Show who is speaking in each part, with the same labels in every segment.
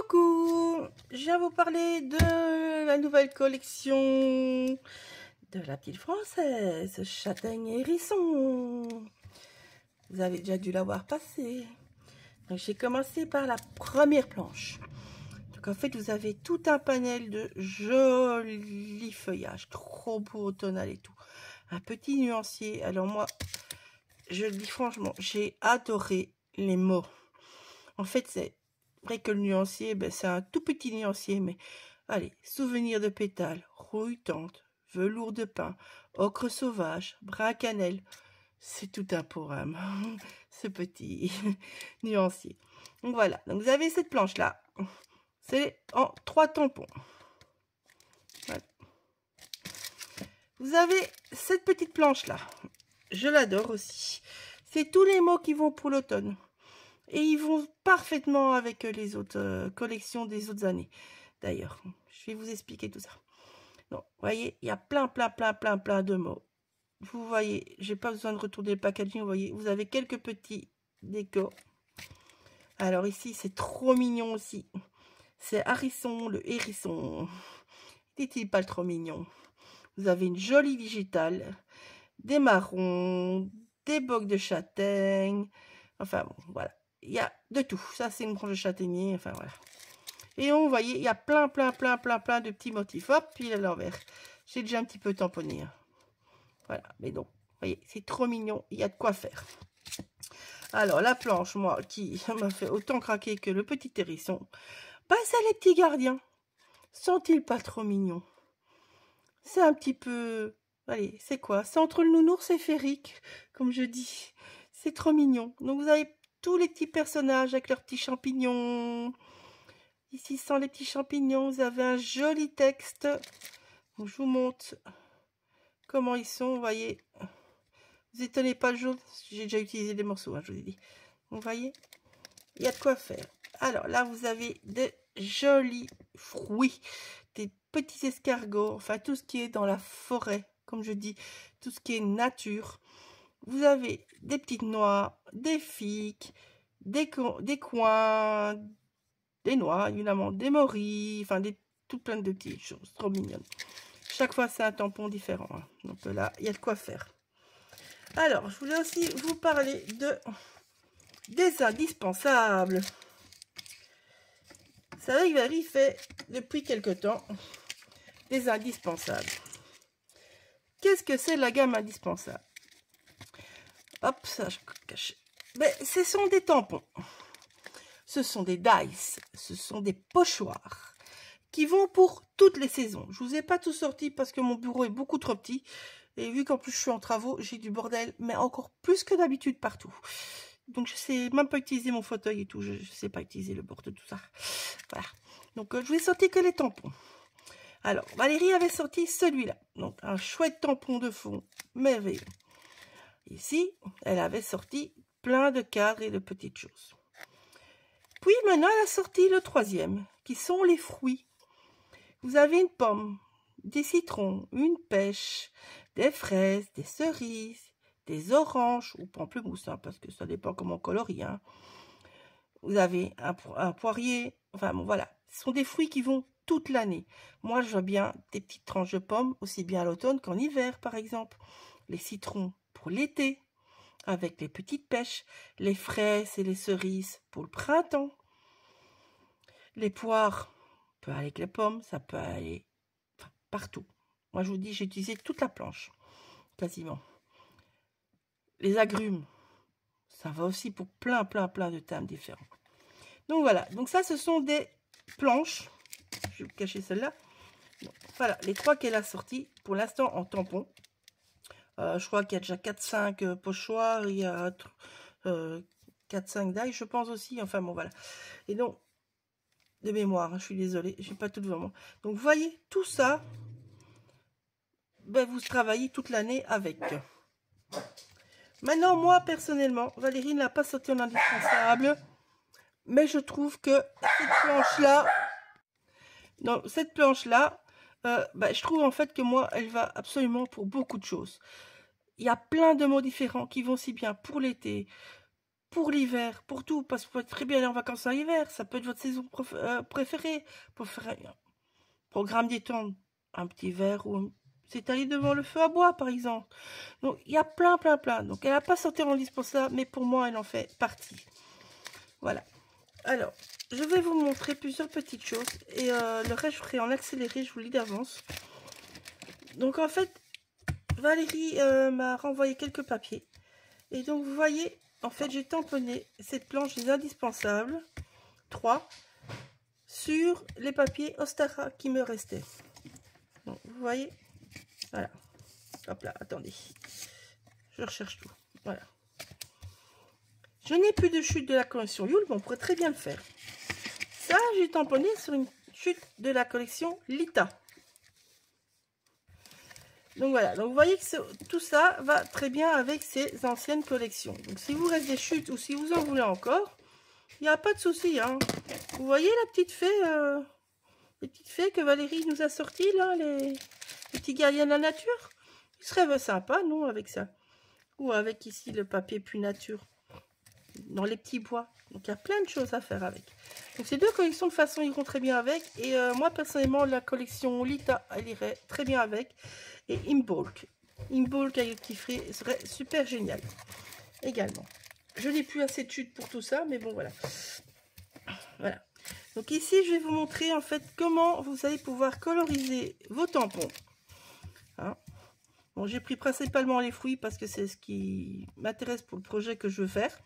Speaker 1: Coucou, je viens vous parler de la nouvelle collection de la petite française, châtaigne et hérisson. Vous avez déjà dû la voir passer. Donc j'ai commencé par la première planche. Donc en fait vous avez tout un panel de jolis feuillages, trop beau automnal et tout. Un petit nuancier. Alors moi, je le dis franchement, j'ai adoré les mots. En fait c'est vrai que le nuancier, c'est un tout petit nuancier, mais allez, souvenir de pétales, rouille tendre, velours de pin, ocre sauvage, brun cannelle, c'est tout un poème, ce petit nuancier. Donc voilà, donc vous avez cette planche-là, c'est en 3 tampons. Voilà. Vous avez cette petite planche-là, je l'adore aussi. C'est tous les mots qui vont pour l'automne. Et ils vont parfaitement avec les autres collections des autres années. D'ailleurs, je vais vous expliquer tout ça. Donc, vous voyez, il y a plein de mots. Vous voyez, j'ai pas besoin de retourner le packaging. Vous voyez, vous avez quelques petits décos. Alors ici, c'est trop mignon aussi. C'est Hérisson, le hérisson. N'est-il pas trop mignon? Vous avez une jolie digitale, des marrons, des bocs de châtaigne. Enfin bon, voilà. Il y a de tout. Ça, c'est une branche de châtaignier. Enfin, voilà. Et on, vous voyez, il y a plein de petits motifs. Hop, puis à l'envers. J'ai déjà un petit peu tamponné. Voilà. Mais donc, vous voyez, c'est trop mignon. Il y a de quoi faire. Alors, la planche, moi, qui m'a fait autant craquer que le petit hérisson, c'est les petits gardiens. Sont-ils pas trop mignons? C'est un petit peu... Allez, c'est quoi? C'est entre le nounours et Féric, comme je dis. C'est trop mignon. Donc, vous avez tous les petits personnages avec leurs petits champignons. Ici, sans les petits champignons, vous avez un joli texte. Donc, je vous montre comment ils sont. Vous voyez, vous étonnez pas le jour. J'ai déjà utilisé des morceaux, hein, je vous ai dit. Vous voyez, il y a de quoi faire. Alors là, vous avez de jolis fruits, des petits escargots, enfin tout ce qui est dans la forêt, comme je dis, tout ce qui est nature. Vous avez des petites noix, des figues, des coins, des noix, évidemment, des morilles, enfin, tout plein de petites choses, trop mignonnes. Chaque fois, c'est un tampon différent. Hein. Donc là, il y a de quoi faire. Alors, je voulais aussi vous parler des indispensables. Vous savez que Valérie fait, depuis quelque temps, des indispensables. Qu'est-ce que c'est la gamme indispensable? Hop, ça, je cache. Mais ce sont des tampons. Ce sont des dice. Ce sont des pochoirs qui vont pour toutes les saisons. Je vous ai pas tout sorti parce que mon bureau est beaucoup trop petit. Et vu qu'en plus je suis en travaux, j'ai du bordel, mais encore plus que d'habitude partout. Donc je sais même pas utiliser mon fauteuil et tout. Je sais pas utiliser le bord de tout ça. Voilà. Donc je vous ai sorti que les tampons. Alors, Valérie avait sorti celui-là. Donc un chouette tampon de fond, merveilleux. Ici, elle avait sorti plein de cadres et de petites choses. Puis maintenant, elle a sorti le troisième, qui sont les fruits. Vous avez une pomme, des citrons, une pêche, des fraises, des cerises, des oranges ou pamplemousse, hein, parce que ça dépend comment on colorie. Hein. Vous avez un poirier, enfin bon voilà, ce sont des fruits qui vont toute l'année. Moi, je vois bien des petites tranches de pommes, aussi bien à l'automne qu'en hiver, par exemple. Les citrons pour l'été, avec les petites pêches, les fraises et les cerises pour le printemps. Les poires, ça peut aller avec les pommes, ça peut aller partout. Moi, je vous dis, j'ai utilisé toute la planche, quasiment. Les agrumes, ça va aussi pour plein de thèmes différents. Donc voilà, donc ça, ce sont des planches. Je vais vous cacher celle-là. Voilà, les 3 qu'elle a sorties, pour l'instant en tampon. Je crois qu'il y a déjà 4-5 pochoirs, il y a 4-5 dailles, je pense aussi. Enfin bon, voilà. Et donc, de mémoire, hein, je suis désolée, je n'ai pas tout devant moi. Donc, vous voyez, tout ça, vous travaillez toute l'année avec. Maintenant, moi, personnellement, Valérie ne l'a pas sorti en indispensable, mais je trouve que cette planche-là, je trouve en fait que moi, elle va absolument pour beaucoup de choses. Il y a plein de mots différents qui vont si bien pour l'été, pour l'hiver, pour tout, parce que vous pouvez très bien aller en vacances en hiver, ça peut être votre saison préférée, pour faire un programme détente, un petit verre ou s'étaler devant le feu à bois, par exemple. Donc, il y a plein. Donc, elle n'a pas sorti en liste pour ça, mais pour moi, elle en fait partie. Voilà. Alors, je vais vous montrer plusieurs petites choses, et le reste, je ferai en accéléré, je vous le dis d'avance. Donc, en fait, Valérie m'a renvoyé quelques papiers. Et donc, vous voyez, en fait, j'ai tamponné cette planche des indispensables, 3, sur les papiers Ostara qui me restaient. Donc, vous voyez, voilà. Hop là, attendez. Je recherche tout. Voilà. Je n'ai plus de chute de la collection Yule, mais on pourrait très bien le faire. Ça, j'ai tamponné sur une chute de la collection Lita. Donc voilà, donc vous voyez que tout ça va très bien avec ces anciennes collections. Donc si vous reste des chutes ou si vous en voulez encore, il n'y a pas de souci. Hein. Vous voyez la petite fée, les petites fées que Valérie nous a sorties là, les petits gardiens de la nature. Il serait sympa, non, avec ça. Ou avec ici le papier plus nature, dans les petits bois. Donc il y a plein de choses à faire avec. Donc ces deux collections de façon iront très bien avec. Et moi personnellement, la collection Lita, elle irait très bien avec. Et Imbolc avec le petit frais serait super génial également. Je n'ai plus assez de chute pour tout ça, mais bon voilà. Voilà. Donc ici, je vais vous montrer en fait comment vous allez pouvoir coloriser vos tampons. Hein. Bon, j'ai pris principalement les fruits parce que c'est ce qui m'intéresse pour le projet que je veux faire.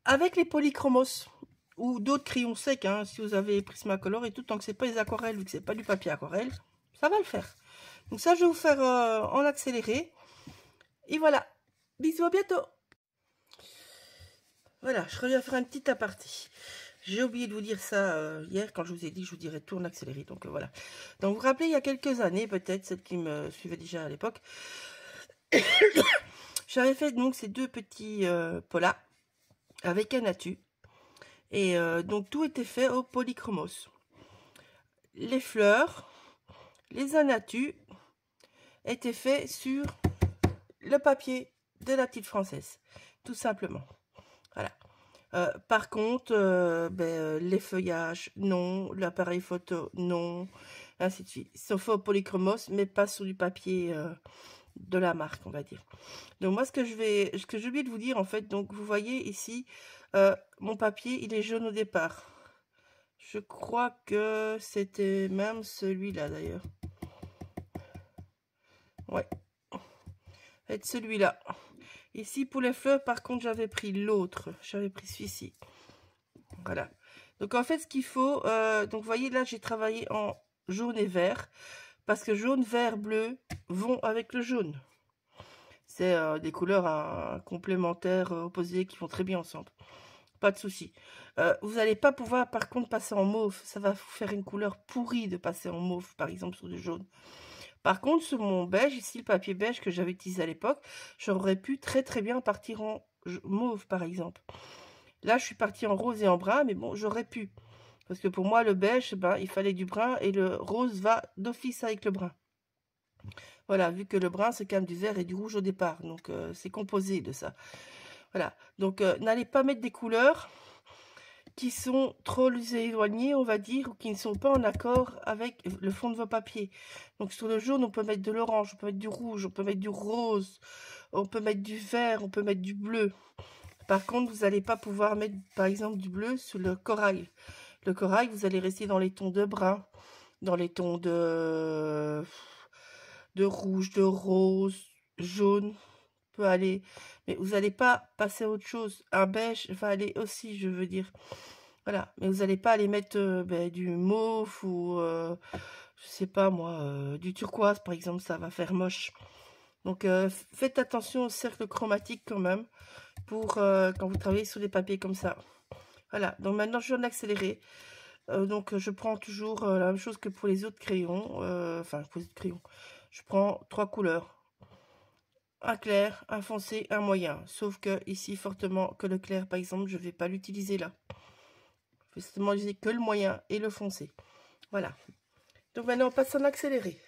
Speaker 1: Avec les polychromos ou d'autres crayons secs, hein, si vous avez Prismacolor et tout, tant que c'est pas les aquarelles ou que c'est pas du papier aquarelle, ça va le faire. Donc ça, je vais vous faire en accéléré. Et voilà. Bisous, à bientôt. Voilà, je reviens faire un petit aparté. J'ai oublié de vous dire ça hier, quand je vous ai dit que je vous dirais tout en accéléré. Donc voilà. Donc vous vous rappelez, il y a quelques années, peut-être, celles qui me suivaient déjà à l'époque, j'avais fait donc ces deux petits polas avec un atu. Et donc tout était fait au polychromos. Les fleurs, les anatus étaient faits sur le papier de la petite française, tout simplement. Voilà. Par contre, les feuillages, non. L'appareil photo, non. Ainsi de suite. Sauf au polychromos, mais pas sur du papier de la marque, on va dire. Donc moi, ce que j'ai oublié de vous dire, en fait, donc vous voyez ici, mon papier, il est jaune au départ. Je crois que c'était même celui-là, d'ailleurs. Ouais. C'est celui-là. Ici, pour les fleurs, par contre, j'avais pris l'autre. J'avais pris celui-ci. Voilà. Donc, en fait, ce qu'il faut... donc, vous voyez, là, j'ai travaillé en jaune et vert. Parce que jaune, vert, bleu vont avec le jaune. C'est des couleurs complémentaires, opposées, qui vont très bien ensemble. Pas de souci. Vous n'allez pas pouvoir, par contre, passer en mauve. Ça va vous faire une couleur pourrie de passer en mauve, par exemple, sur du jaune. Par contre, sur mon beige, ici, le papier beige que j'avais utilisé à l'époque, j'aurais pu très bien partir en mauve, par exemple. Là, je suis partie en rose et en brun, mais bon, j'aurais pu. Parce que pour moi, le beige, ben, il fallait du brun et le rose va d'office avec le brun. Voilà, vu que le brun, c'est quand même du vert et du rouge au départ. Donc, c'est composé de ça. Voilà. Donc, n'allez pas mettre des couleurs qui sont trop éloignées, on va dire, ou qui ne sont pas en accord avec le fond de vos papiers. Donc, sur le jaune, on peut mettre de l'orange, on peut mettre du rouge, on peut mettre du rose, on peut mettre du vert, on peut mettre du bleu. Par contre, vous n'allez pas pouvoir mettre, par exemple, du bleu sur le corail. Le corail, vous allez rester dans les tons de brun, dans les tons de rouge, de rose, jaune, peut aller. Mais vous n'allez pas passer à autre chose. Un beige va aller aussi, je veux dire. Voilà. Mais vous n'allez pas aller mettre du mauve ou, je sais pas moi, du turquoise, par exemple. Ça va faire moche. Donc, faites attention au cercle chromatique quand même pour quand vous travaillez sur des papiers comme ça. Voilà, donc maintenant je viens d'accélérer. Donc je prends toujours la même chose que pour les autres crayons. Enfin, pour les autres crayons. Je prends 3 couleurs. Un clair, un foncé, un moyen. Sauf que ici, fortement, que le clair, par exemple, je ne vais pas l'utiliser là. Je vais seulement utiliser que le moyen et le foncé. Voilà. Donc maintenant, on passe en accéléré.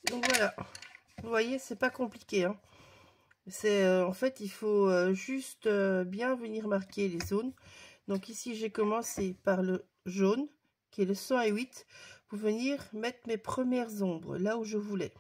Speaker 1: Donc voilà, vous voyez, c'est pas compliqué, hein. C'est en fait, il faut juste bien venir marquer les zones. Donc ici, j'ai commencé par le jaune, qui est le 108, pour venir mettre mes premières ombres, là où je voulais.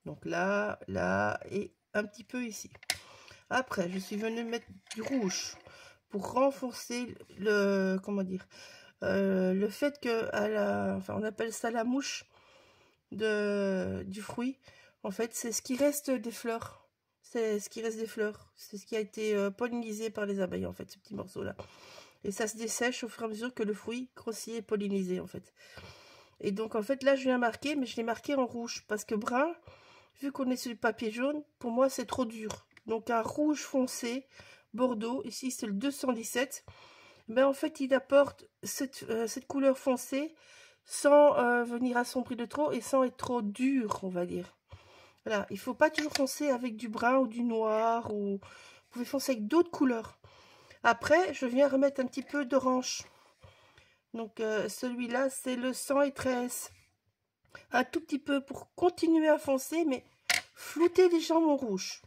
Speaker 1: Donc là, là, et un petit peu ici. Après, je suis venue mettre du rouge pour renforcer le, comment dire, le fait que, enfin, on appelle ça la mouche du fruit. En fait, c'est ce qui reste des fleurs. C'est ce qui reste des fleurs. C'est ce qui a été pollinisé par les abeilles, en fait, ce petit morceau-là. Et ça se dessèche au fur et à mesure que le fruit grossit et pollinisé, en fait. Et donc, en fait, là, je viens marquer, mais je l'ai marqué en rouge. Parce que brun, vu qu'on est sur du papier jaune, pour moi, c'est trop dur. Donc, un rouge foncé, bordeaux, ici, c'est le 217. Ben, en fait, il apporte cette couleur foncée sans venir assombrir de trop et sans être trop dur, on va dire. Voilà, il ne faut pas toujours foncer avec du brun ou du noir, ou vous pouvez foncer avec d'autres couleurs. Après, je viens remettre un petit peu d'orange. Donc, celui-là, c'est le 113. Un tout petit peu pour continuer à foncer, mais flouter légèrement mon rouge.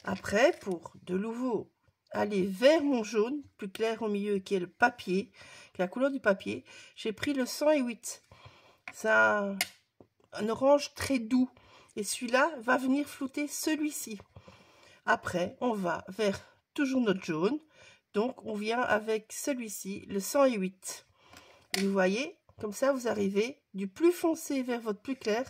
Speaker 1: Après, pour de nouveau aller vers mon jaune, plus clair au milieu, qui est le papier, qui est la couleur du papier, j'ai pris le 108. C'est un orange très doux. Et celui-là va venir flouter celui-ci. Après, on va vers toujours notre jaune. Donc, on vient avec celui-ci, le 108. Et vous voyez, comme ça, vous arrivez du plus foncé vers votre plus clair,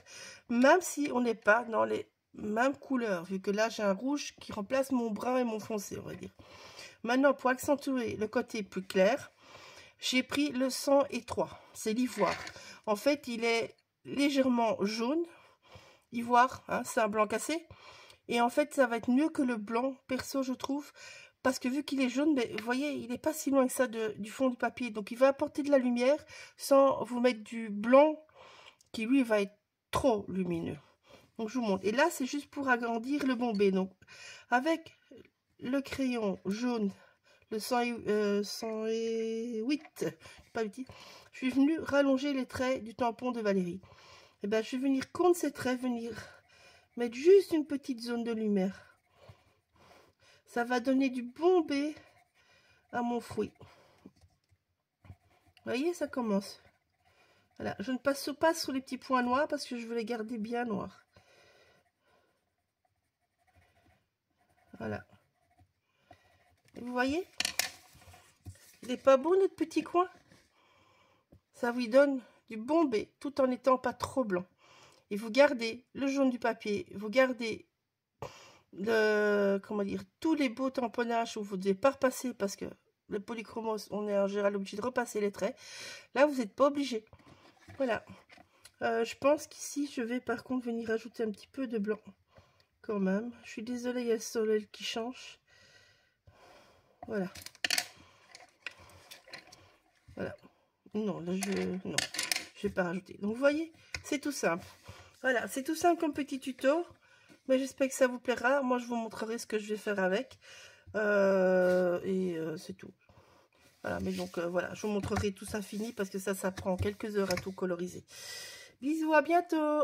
Speaker 1: même si on n'est pas dans les mêmes couleurs, vu que là, j'ai un rouge qui remplace mon brun et mon foncé, on va dire. Maintenant, pour accentuer le côté plus clair, j'ai pris le 103. C'est l'ivoire. En fait, il est légèrement jaune. Ivoire, hein, c'est un blanc cassé. Et en fait, ça va être mieux que le blanc, perso, je trouve. Parce que vu qu'il est jaune, mais vous voyez, il n'est pas si loin que ça du fond du papier. Donc, il va apporter de la lumière sans vous mettre du blanc qui, lui, va être trop lumineux. Donc, je vous montre. Et là, c'est juste pour agrandir le bombé. Donc, avec le crayon jaune, le 108, pas petit, je suis venue rallonger les traits du tampon de Valérie. Et bien, je vais venir contre ces traits, venir mettre juste une petite zone de lumière. Ça va donner du bombé à mon fruit. Vous voyez, ça commence. Voilà, je ne passe pas sur les petits points noirs parce que je veux les garder bien noirs. Voilà. Et vous voyez, il n'est pas beau notre petit coin? Ça vous donne du bombé tout en n'étant pas trop blanc. Et vous gardez le jaune du papier, vous gardez comment dire, tous les beaux tamponnages où vous ne devez pas repasser parce que le polychromos, on est en général obligé de repasser les traits. Là, vous n'êtes pas obligé. Voilà. Je pense qu'ici, je vais par contre venir ajouter un petit peu de blanc. Quand même. Je suis désolée, il y a le soleil qui change. Voilà. Voilà. Non, là, non, je vais pas rajouter. Donc, vous voyez, c'est tout simple. Voilà, c'est tout simple comme petit tuto. Mais j'espère que ça vous plaira. Moi, je vous montrerai ce que je vais faire avec. C'est tout. Voilà, mais donc, voilà, je vous montrerai tout ça fini parce que ça prend quelques heures à tout coloriser. Bisous, à bientôt!